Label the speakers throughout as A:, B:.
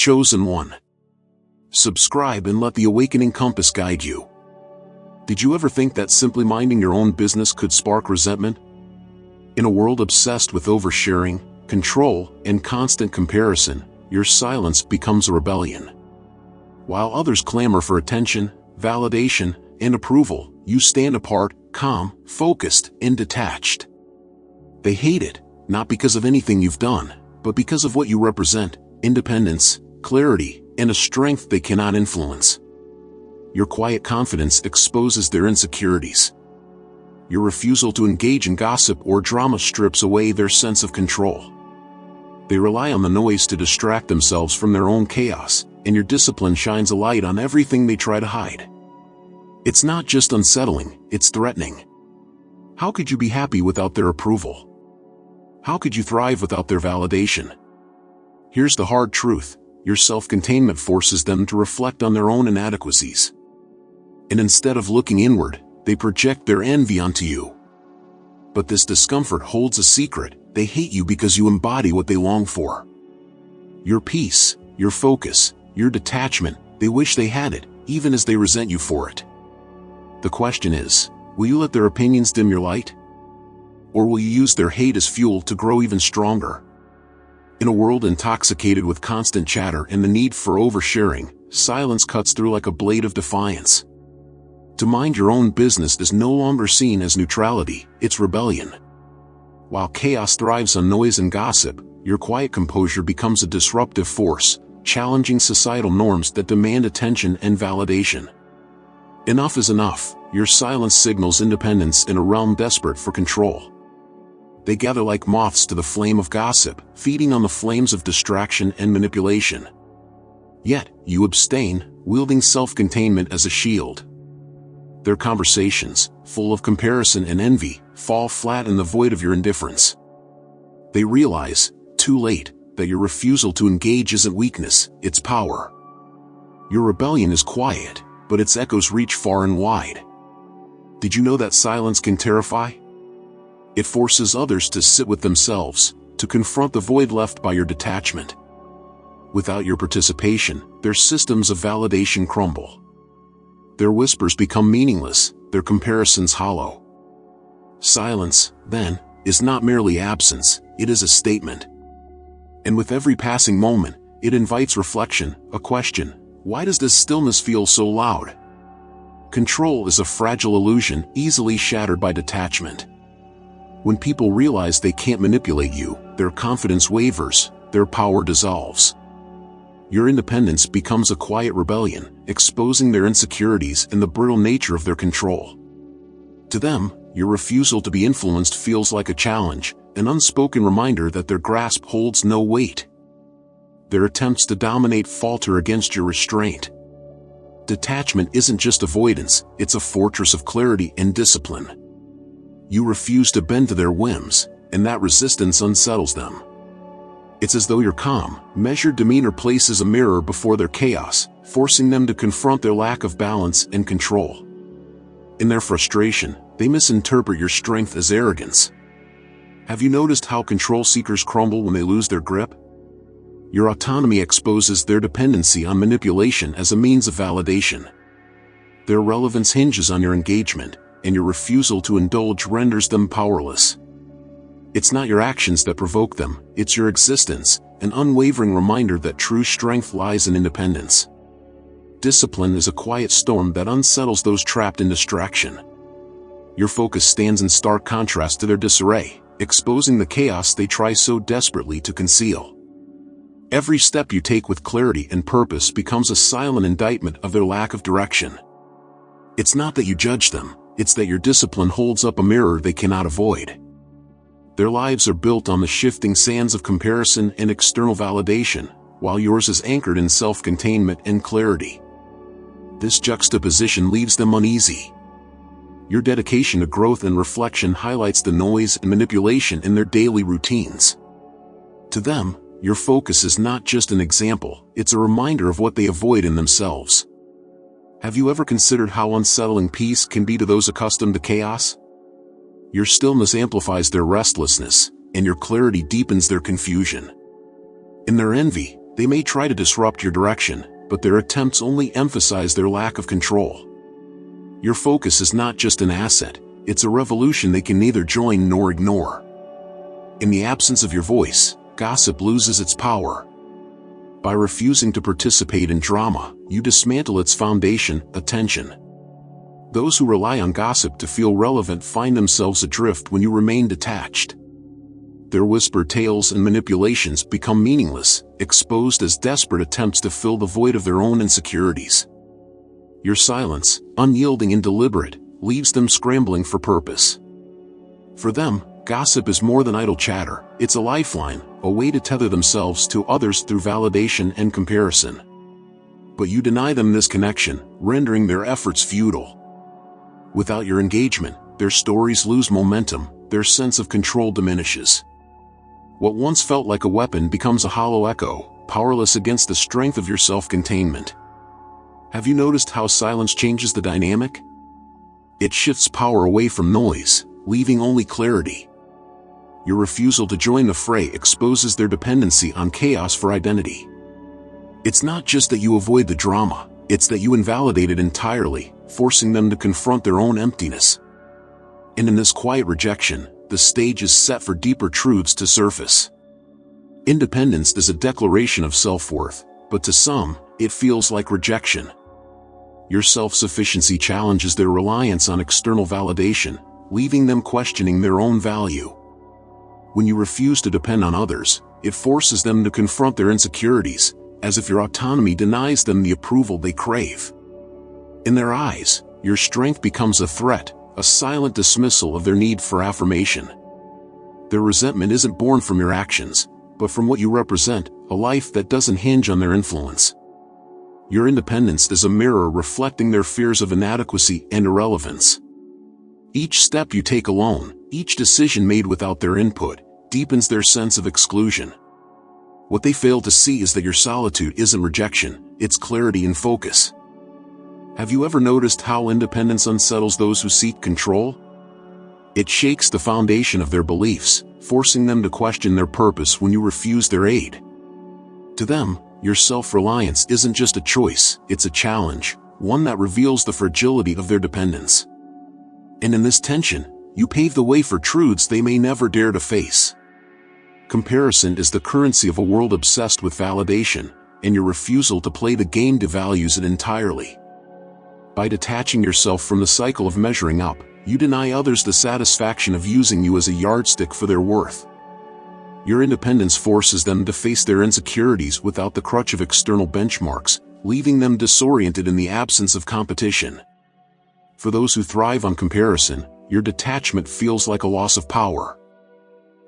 A: Chosen one. Subscribe and let the awakening compass guide you. Did you ever think that simply minding your own business could spark resentment? In a world obsessed with oversharing, control, and constant comparison, your silence becomes a rebellion. While others clamor for attention, validation, and approval, you stand apart, calm, focused, and detached. They hate it, not because of anything you've done, but because of what you represent: independence, clarity, and a strength they cannot influence. Your quiet confidence exposes their insecurities. Your refusal to engage in gossip or drama strips away their sense of control. They rely on the noise to distract themselves from their own chaos, and your discipline shines a light on everything they try to hide. It's not just unsettling, it's threatening. How could you be happy without their approval? How could you thrive without their validation? Here's the hard truth: your self-containment forces them to reflect on their own inadequacies. And instead of looking inward, they project their envy onto you. But this discomfort holds a secret: they hate you because you embody what they long for. Your peace, your focus, your detachment, they wish they had it, even as they resent you for it. The question is, will you let their opinions dim your light? Or will you use their hate as fuel to grow even stronger? In a world intoxicated with constant chatter and the need for oversharing, silence cuts through like a blade of defiance. To mind your own business is no longer seen as neutrality, it's rebellion. While chaos thrives on noise and gossip, your quiet composure becomes a disruptive force, challenging societal norms that demand attention and validation. Enough is enough. Your silence signals independence in a realm desperate for control. They gather like moths to the flame of gossip, feeding on the flames of distraction and manipulation. Yet, you abstain, wielding self-containment as a shield. Their conversations, full of comparison and envy, fall flat in the void of your indifference. They realize, too late, that your refusal to engage isn't weakness, it's power. Your rebellion is quiet, but its echoes reach far and wide. Did you know that silence can terrify? It forces others to sit with themselves, to confront the void left by your detachment. Without your participation, their systems of validation crumble. Their whispers become meaningless, their comparisons hollow. Silence, then, is not merely absence, it is a statement. And with every passing moment, it invites reflection, a question: why does this stillness feel so loud? Control is a fragile illusion, easily shattered by detachment. When people realize they can't manipulate you, their confidence wavers, their power dissolves. Your independence becomes a quiet rebellion, exposing their insecurities and the brutal nature of their control. To them, your refusal to be influenced feels like a challenge, an unspoken reminder that their grasp holds no weight. Their attempts to dominate falter against your restraint. Detachment isn't just avoidance, it's a fortress of clarity and discipline. You refuse to bend to their whims, and that resistance unsettles them. It's as though your calm, measured demeanor places a mirror before their chaos, forcing them to confront their lack of balance and control. In their frustration, they misinterpret your strength as arrogance. Have you noticed how control seekers crumble when they lose their grip? Your autonomy exposes their dependency on manipulation as a means of validation. Their relevance hinges on your engagement, and your refusal to indulge renders them powerless. It's not your actions that provoke them, it's your existence, an unwavering reminder that true strength lies in independence. Discipline is a quiet storm that unsettles those trapped in distraction. Your focus stands in stark contrast to their disarray, exposing the chaos they try so desperately to conceal. Every step you take with clarity and purpose becomes a silent indictment of their lack of direction. It's not that you judge them, it's that your discipline holds up a mirror they cannot avoid. Their lives are built on the shifting sands of comparison and external validation, while yours is anchored in self-containment and clarity. This juxtaposition leaves them uneasy. Your dedication to growth and reflection highlights the noise and manipulation in their daily routines. To them, your focus is not just an example, it's a reminder of what they avoid in themselves. Have you ever considered how unsettling peace can be to those accustomed to chaos? Your stillness amplifies their restlessness, and your clarity deepens their confusion. In their envy, They may try to disrupt your direction, but their attempts only emphasize their lack of control. Your focus is not just an asset, it's a revolution they can neither join nor ignore. In the absence of your voice, gossip loses its power. By refusing to participate in drama, you dismantle its foundation, attention. Those who rely on gossip to feel relevant find themselves adrift when you remain detached. Their whispered tales and manipulations become meaningless, exposed as desperate attempts to fill the void of their own insecurities. Your silence, unyielding and deliberate, leaves them scrambling for purpose. For them, gossip is more than idle chatter, it's a lifeline, a way to tether themselves to others through validation and comparison. But you deny them this connection, rendering their efforts futile. Without your engagement, their stories lose momentum, their sense of control diminishes. What once felt like a weapon becomes a hollow echo, powerless against the strength of your self-containment. Have you noticed how silence changes the dynamic? It shifts power away from noise, leaving only clarity. Your refusal to join the fray exposes their dependency on chaos for identity. It's not just that you avoid the drama, it's that you invalidate it entirely, forcing them to confront their own emptiness. And in this quiet rejection, the stage is set for deeper truths to surface. Independence is a declaration of self-worth, but to some, it feels like rejection. Your self-sufficiency challenges their reliance on external validation, leaving them questioning their own value. When you refuse to depend on others, it forces them to confront their insecurities, as if your autonomy denies them the approval they crave. In their eyes, your strength becomes a threat, a silent dismissal of their need for affirmation. Their resentment isn't born from your actions, but from what you represent, a life that doesn't hinge on their influence. Your independence is a mirror reflecting their fears of inadequacy and irrelevance. Each step you take alone, each decision made without their input, deepens their sense of exclusion. What they fail to see is that your solitude isn't rejection, it's clarity and focus. Have you ever noticed how independence unsettles those who seek control? It shakes the foundation of their beliefs, forcing them to question their purpose when you refuse their aid. To them, your self-reliance isn't just a choice, it's a challenge, one that reveals the fragility of their dependence. And in this tension, you pave the way for truths they may never dare to face. Comparison is the currency of a world obsessed with validation, and your refusal to play the game devalues it entirely. By detaching yourself from the cycle of measuring up, you deny others the satisfaction of using you as a yardstick for their worth. Your independence forces them to face their insecurities without the crutch of external benchmarks, leaving them disoriented in the absence of competition. For those who thrive on comparison, your detachment feels like a loss of power.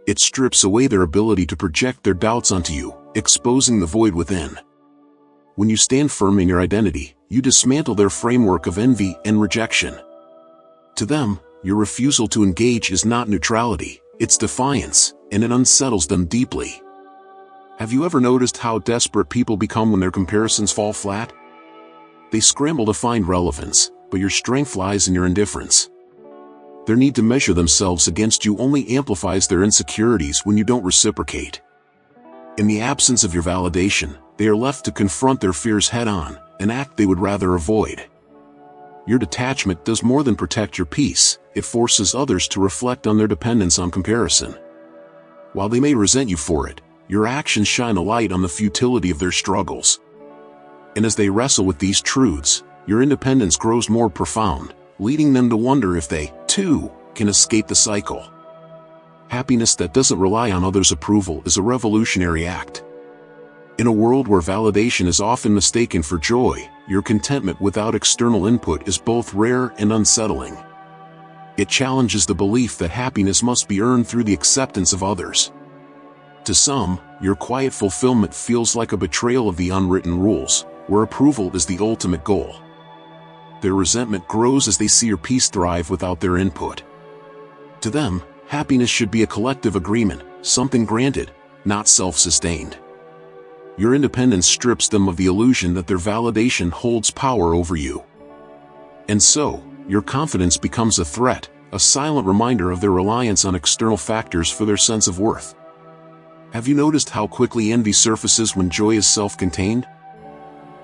A: It strips away their ability to project their doubts onto you, exposing the void within. When you stand firm in your identity, you dismantle their framework of envy and rejection. To them, your refusal to engage is not neutrality, it's defiance, and it unsettles them deeply. Have you ever noticed how desperate people become when their comparisons fall flat? They scramble to find relevance, but your strength lies in your indifference. Their need to measure themselves against you only amplifies their insecurities when you don't reciprocate. In the absence of your validation, they are left to confront their fears head-on, an act they would rather avoid. Your detachment does more than protect your peace, it forces others to reflect on their dependence on comparison. While they may resent you for it, your actions shine a light on the futility of their struggles. And as they wrestle with these truths, your independence grows more profound, leading them to wonder if they, too, can escape the cycle. Happiness that doesn't rely on others' approval is a revolutionary act. In a world where validation is often mistaken for joy, your contentment without external input is both rare and unsettling. It challenges the belief that happiness must be earned through the acceptance of others. To some, your quiet fulfillment feels like a betrayal of the unwritten rules, where approval is the ultimate goal. Their resentment grows as they see your peace thrive without their input. To them, happiness should be a collective agreement, something granted, not self-sustained. Your independence strips them of the illusion that their validation holds power over you. And so, your confidence becomes a threat, a silent reminder of their reliance on external factors for their sense of worth. Have you noticed how quickly envy surfaces when joy is self-contained?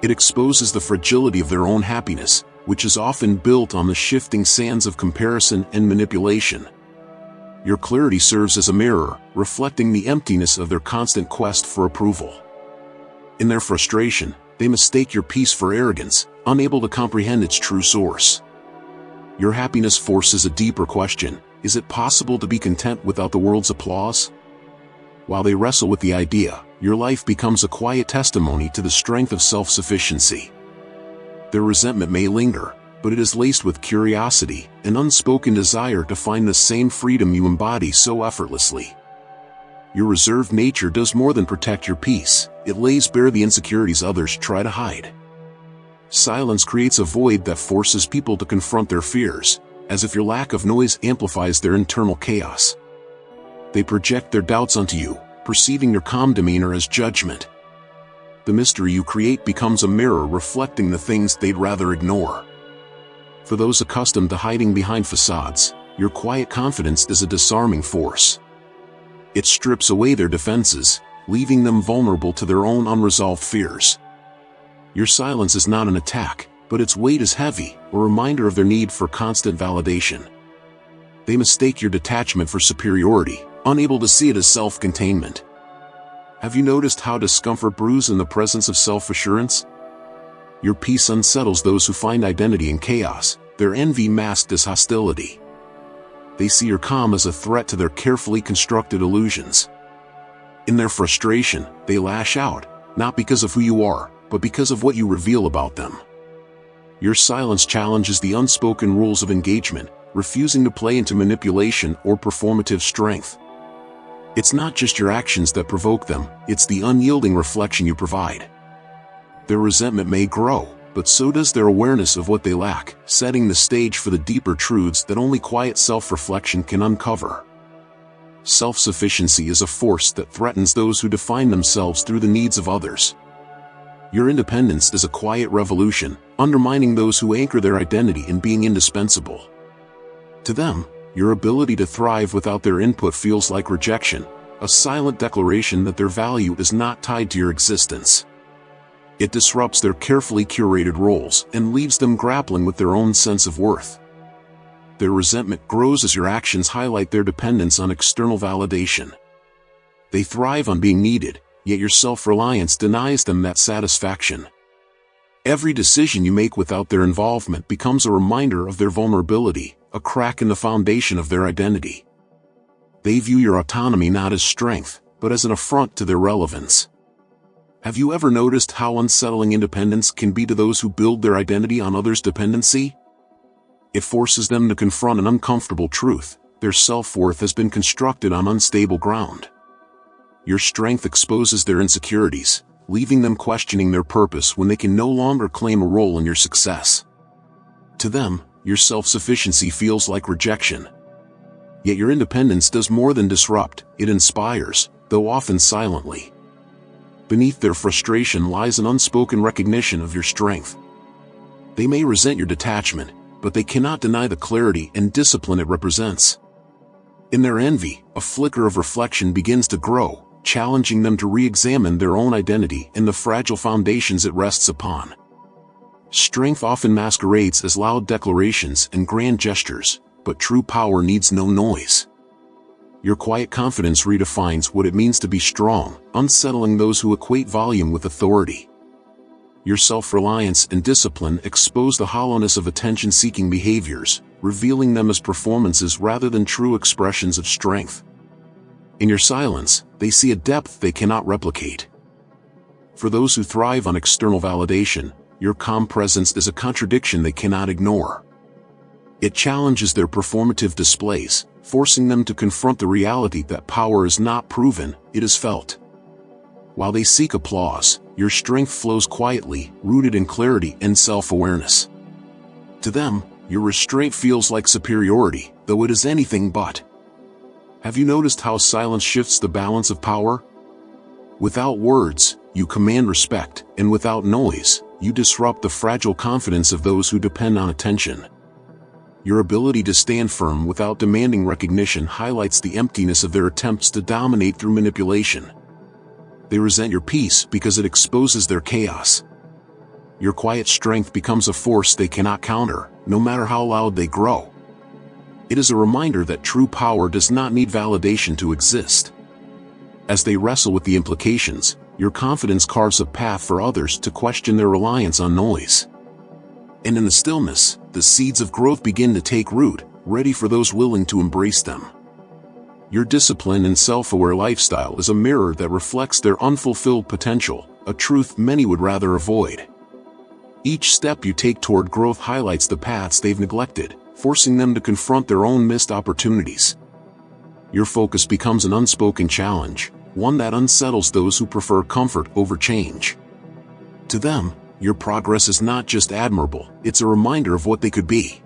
A: It exposes the fragility of their own happiness, which is often built on the shifting sands of comparison and manipulation. Your clarity serves as a mirror, reflecting the emptiness of their constant quest for approval. In their frustration, they mistake your peace for arrogance, unable to comprehend its true source. Your happiness forces a deeper question: is it possible to be content without the world's applause? While they wrestle with the idea, your life becomes a quiet testimony to the strength of self-sufficiency. Their resentment may linger, but it is laced with curiosity, an unspoken desire to find the same freedom you embody so effortlessly. Your reserved nature does more than protect your peace, it lays bare the insecurities others try to hide. Silence creates a void that forces people to confront their fears, as if your lack of noise amplifies their internal chaos. They project their doubts onto you, perceiving your calm demeanor as judgment. The mystery you create becomes a mirror reflecting the things they'd rather ignore. For those accustomed to hiding behind facades, your quiet confidence is a disarming force. It strips away their defenses, leaving them vulnerable to their own unresolved fears. Your silence is not an attack, but its weight is heavy, a reminder of their need for constant validation. They mistake your detachment for superiority, unable to see it as self-containment. Have you noticed how discomfort brews in the presence of self-assurance? Your peace unsettles those who find identity in chaos, their envy masked as hostility. They see your calm as a threat to their carefully constructed illusions. In their frustration, they lash out, not because of who you are, but because of what you reveal about them. Your silence challenges the unspoken rules of engagement, refusing to play into manipulation or performative strength. It's not just your actions that provoke them, it's the unyielding reflection you provide. Their resentment may grow, but so does their awareness of what they lack, setting the stage for the deeper truths that only quiet self-reflection can uncover. Self-sufficiency is a force that threatens those who define themselves through the needs of others. Your independence is a quiet revolution, undermining those who anchor their identity in being indispensable. To them, your ability to thrive without their input feels like rejection, a silent declaration that their value is not tied to your existence. It disrupts their carefully curated roles and leaves them grappling with their own sense of worth. Their resentment grows as your actions highlight their dependence on external validation. They thrive on being needed, yet your self-reliance denies them that satisfaction. Every decision you make without their involvement becomes a reminder of their vulnerability, a crack in the foundation of their identity. They view your autonomy not as strength, but as an affront to their relevance. Have you ever noticed how unsettling independence can be to those who build their identity on others' dependency? It forces them to confront an uncomfortable truth: their self-worth has been constructed on unstable ground. Your strength exposes their insecurities, leaving them questioning their purpose when they can no longer claim a role in your success. To them, your self-sufficiency feels like rejection. Yet your independence does more than disrupt, it inspires, though often silently. Beneath their frustration lies an unspoken recognition of your strength. They may resent your detachment, but they cannot deny the clarity and discipline it represents. In their envy, a flicker of reflection begins to grow, challenging them to re-examine their own identity and the fragile foundations it rests upon. Strength often masquerades as loud declarations and grand gestures, but true power needs no noise. Your quiet confidence redefines what it means to be strong, unsettling those who equate volume with authority. Your self-reliance and discipline expose the hollowness of attention-seeking behaviors, revealing them as performances rather than true expressions of strength. In your silence, they see a depth they cannot replicate. For those who thrive on external validation, your calm presence is a contradiction they cannot ignore. It challenges their performative displays, forcing them to confront the reality that power is not proven, it is felt. While they seek applause, your strength flows quietly, rooted in clarity and self-awareness. To them, your restraint feels like superiority, though it is anything but. Have you noticed how silence shifts the balance of power? Without words, you command respect, and without noise, you disrupt the fragile confidence of those who depend on attention. Your ability to stand firm without demanding recognition highlights the emptiness of their attempts to dominate through manipulation. They resent your peace because it exposes their chaos. Your quiet strength becomes a force they cannot counter, no matter how loud they grow. It is a reminder that true power does not need validation to exist. As they wrestle with the implications, your confidence carves a path for others to question their reliance on noise. And in the stillness, the seeds of growth begin to take root, ready for those willing to embrace them. Your disciplined and self-aware lifestyle is a mirror that reflects their unfulfilled potential, a truth many would rather avoid. Each step you take toward growth highlights the paths they've neglected, forcing them to confront their own missed opportunities. Your focus becomes an unspoken challenge, one that unsettles those who prefer comfort over change. To them, your progress is not just admirable, it's a reminder of what they could be.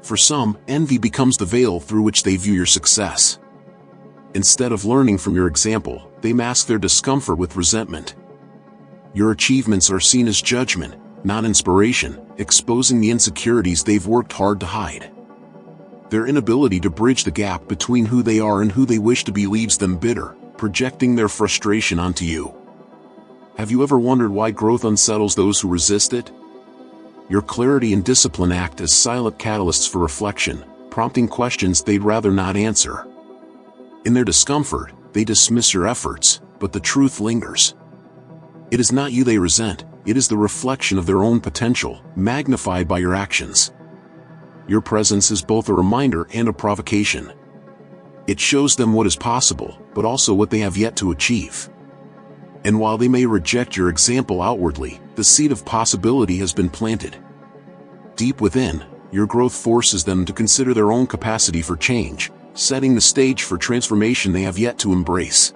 A: For some, envy becomes the veil through which they view your success. Instead of learning from your example, they mask their discomfort with resentment. Your achievements are seen as judgment, not inspiration, exposing the insecurities they've worked hard to hide. Their inability to bridge the gap between who they are and who they wish to be leaves them bitter, projecting their frustration onto you. Have you ever wondered why growth unsettles those who resist it? Your clarity and discipline act as silent catalysts for reflection, prompting questions they'd rather not answer. In their discomfort, they dismiss your efforts, but the truth lingers. It is not you they resent, it is the reflection of their own potential, magnified by your actions. Your presence is both a reminder and a provocation. It shows them what is possible, but also what they have yet to achieve. And while they may reject your example outwardly, the seed of possibility has been planted. Deep within, your growth forces them to consider their own capacity for change, setting the stage for transformation they have yet to embrace.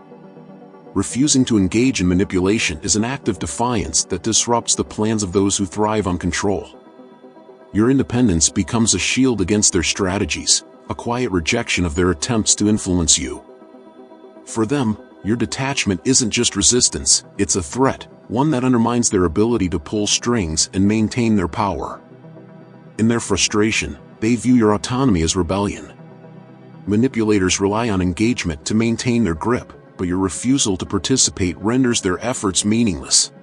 A: Refusing to engage in manipulation is an act of defiance that disrupts the plans of those who thrive on control. Your independence becomes a shield against their strategies, a quiet rejection of their attempts to influence you. For them, your detachment isn't just resistance, it's a threat, one that undermines their ability to pull strings and maintain their power. In their frustration, they view your autonomy as rebellion. Manipulators rely on engagement to maintain their grip, but your refusal to participate renders their efforts meaningless.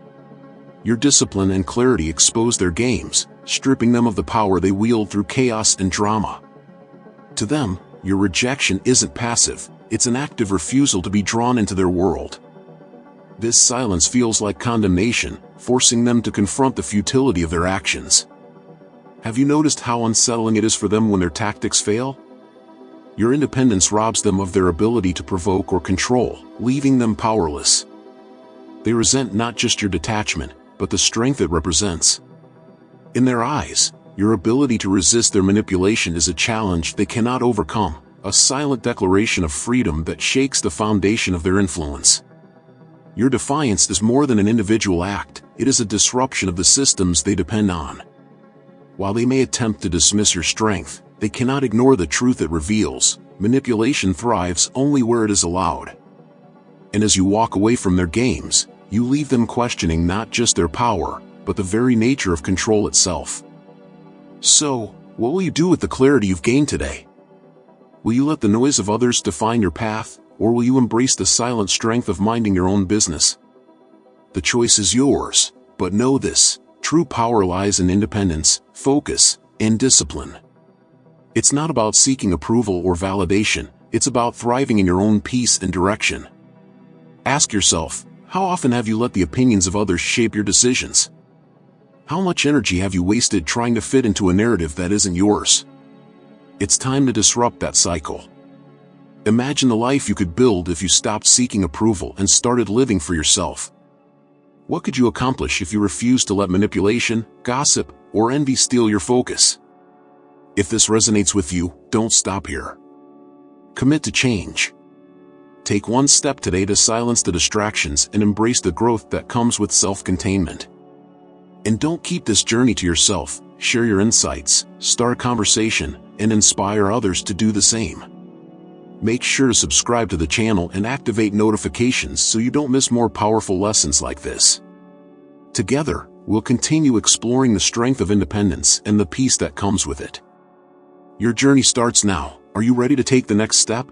A: Your discipline and clarity expose their games, stripping them of the power they wield through chaos and drama. To them, your rejection isn't passive, it's an active refusal to be drawn into their world. This silence feels like condemnation, forcing them to confront the futility of their actions. Have you noticed how unsettling it is for them when their tactics fail? Your independence robs them of their ability to provoke or control, leaving them powerless. They resent not just your detachment, but the strength it represents. In their eyes, your ability to resist their manipulation is a challenge they cannot overcome, a silent declaration of freedom that shakes the foundation of their influence. Your defiance is more than an individual act, it is a disruption of the systems they depend on. While they may attempt to dismiss your strength, they cannot ignore the truth it reveals. Manipulation thrives only where it is allowed. And as you walk away from their games, you leave them questioning not just their power, but the very nature of control itself. So, what will you do with the clarity you've gained today? Will you let the noise of others define your path, or will you embrace the silent strength of minding your own business? The choice is yours, but know this: true power lies in independence, focus, and discipline. It's not about seeking approval or validation, it's about thriving in your own peace and direction. Ask yourself, how often have you let the opinions of others shape your decisions? How much energy have you wasted trying to fit into a narrative that isn't yours? It's time to disrupt that cycle. Imagine the life you could build if you stopped seeking approval and started living for yourself. What could you accomplish if you refused to let manipulation, gossip, or envy steal your focus? If this resonates with you, don't stop here. Commit to change. Take one step today to silence the distractions and embrace the growth that comes with self-containment. And don't keep this journey to yourself, share your insights, start a conversation, and inspire others to do the same. Make sure to subscribe to the channel and activate notifications so you don't miss more powerful lessons like this. Together, we'll continue exploring the strength of independence and the peace that comes with it. Your journey starts now. Are you ready to take the next step?